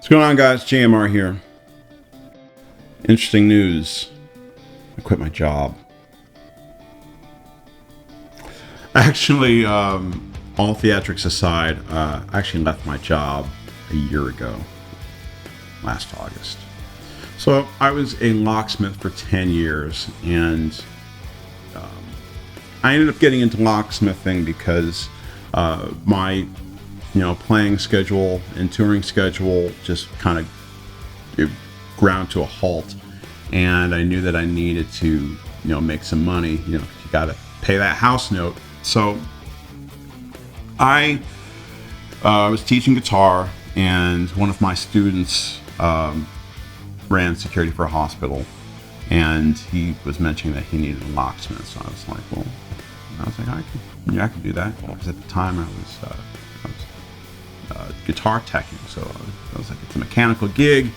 What's going on, guys? JMR here. Interesting news. I quit my job. Actually, all theatrics aside, I actually left my job a year ago, last August. So I was a locksmith for 10 years, and I ended up getting into locksmithing because my playing schedule and touring schedule just kind of ground to a halt, and I knew that I needed to make some money. You got to pay that house note. So I was teaching guitar, and one of my students ran security for a hospital, and he was mentioning that he needed a locksmith. So I was like, I can do that, because at the time I was guitar teching, so I was like, it's a mechanical gig.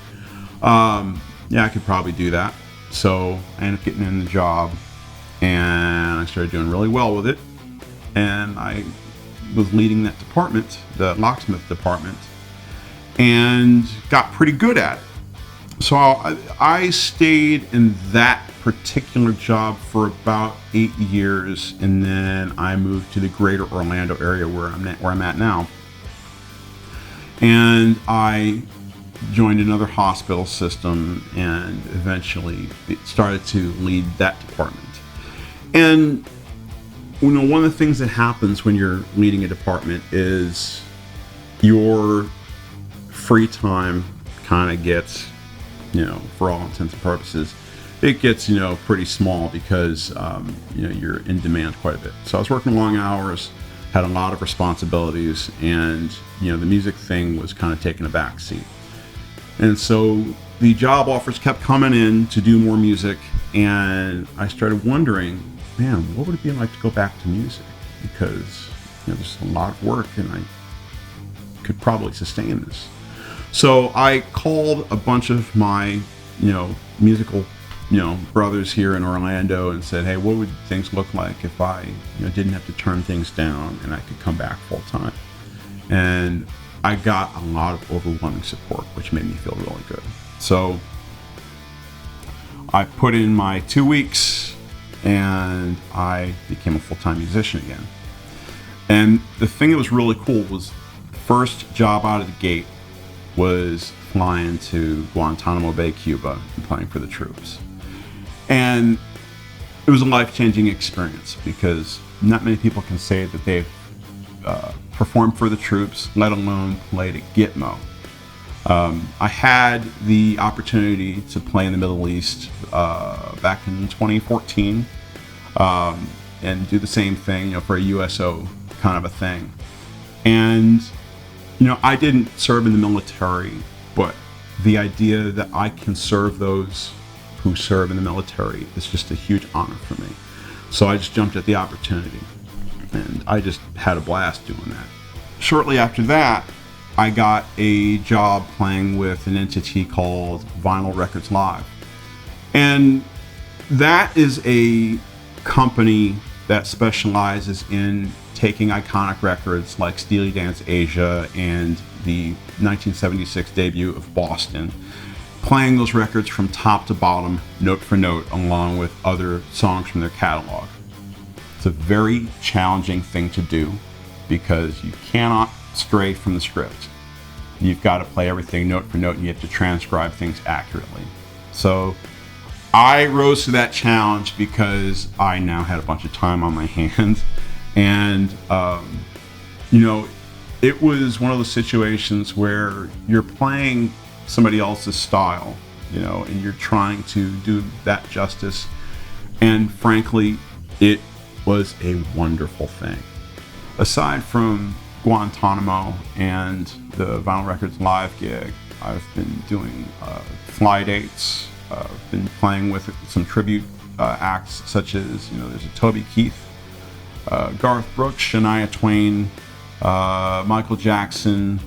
I could probably do that. So I ended up getting in the job, and I started doing really well with it, and I was leading that department, the locksmith department, and got pretty good at it. So I stayed in that particular job for about 8 years, and then I moved to the greater Orlando area where I'm at now. And I joined another hospital system, and eventually started to lead that department. And one of the things that happens when you're leading a department is your free time kind of gets, for all intents and purposes, it gets pretty small, because you're in demand quite a bit. So I was working long hours, had a lot of responsibilities, and the music thing was kind of taking a back seat. And so the job offers kept coming in to do more music, and I started wondering, man, what would it be like to go back to music? Because there's a lot of work, and I could probably sustain this. So I called a bunch of my musical brothers here in Orlando and said, hey, what would things look like if I didn't have to turn things down and I could come back full time? And I got a lot of overwhelming support, which made me feel really good. So I put in my 2 weeks, and I became a full-time musician again. And the thing that was really cool was the first job out of the gate was flying to Guantanamo Bay, Cuba, and playing for the troops. And it was a life-changing experience, because not many people can say that they've performed for the troops, let alone played at Gitmo. I had the opportunity to play in the Middle East back in 2014 and do the same thing, for a USO kind of a thing. And I didn't serve in the military, but the idea that I can serve those who serve in the military is just a huge honor for me. So I just jumped at the opportunity, and I just had a blast doing that. Shortly after that, I got a job playing with an entity called Vinyl Records Live. And that is a company that specializes in taking iconic records like Steely Dan's Asia and the 1976 debut of Boston, playing those records from top to bottom, note for note, along with other songs from their catalog. It's a very challenging thing to do, because you cannot stray from the script. You've got to play everything note for note, and you have to transcribe things accurately. So I rose to that challenge because I now had a bunch of time on my hands. And, it was one of those situations where you're playing somebody else's style, and you're trying to do that justice. And frankly, it was a wonderful thing. Aside from Guantanamo and the Vinyl Records Live gig, I've been doing fly dates. I've been playing with some tribute acts, such as, there's a Toby Keith, Garth Brooks, Shania Twain, Michael Jackson,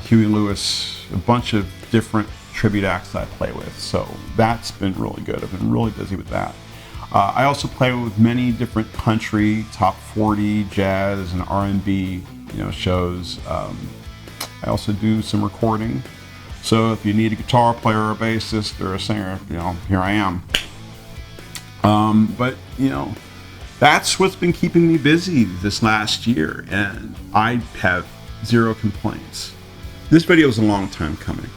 Huey Lewis, a bunch of different tribute acts that I play with. So that's been really good. I've been really busy with that. I also play with many different country, top 40, jazz, and R&B, shows. I also do some recording. So if you need a guitar player, or a bassist, or a singer, here I am. But that's what's been keeping me busy this last year, and I have zero complaints. This video is a long time coming.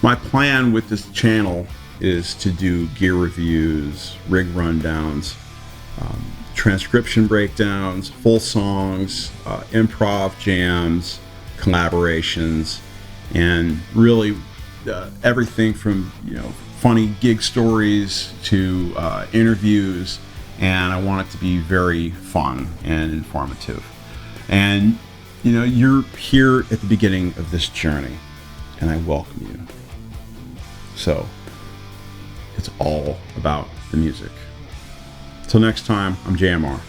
My plan with this channel is to do gear reviews, rig rundowns, transcription breakdowns, full songs, improv jams, collaborations, and really everything from funny gig stories to interviews. And I want it to be very fun and informative. And you're here at the beginning of this journey, and I welcome you. So it's all about the music. Till next time, I'm JMR.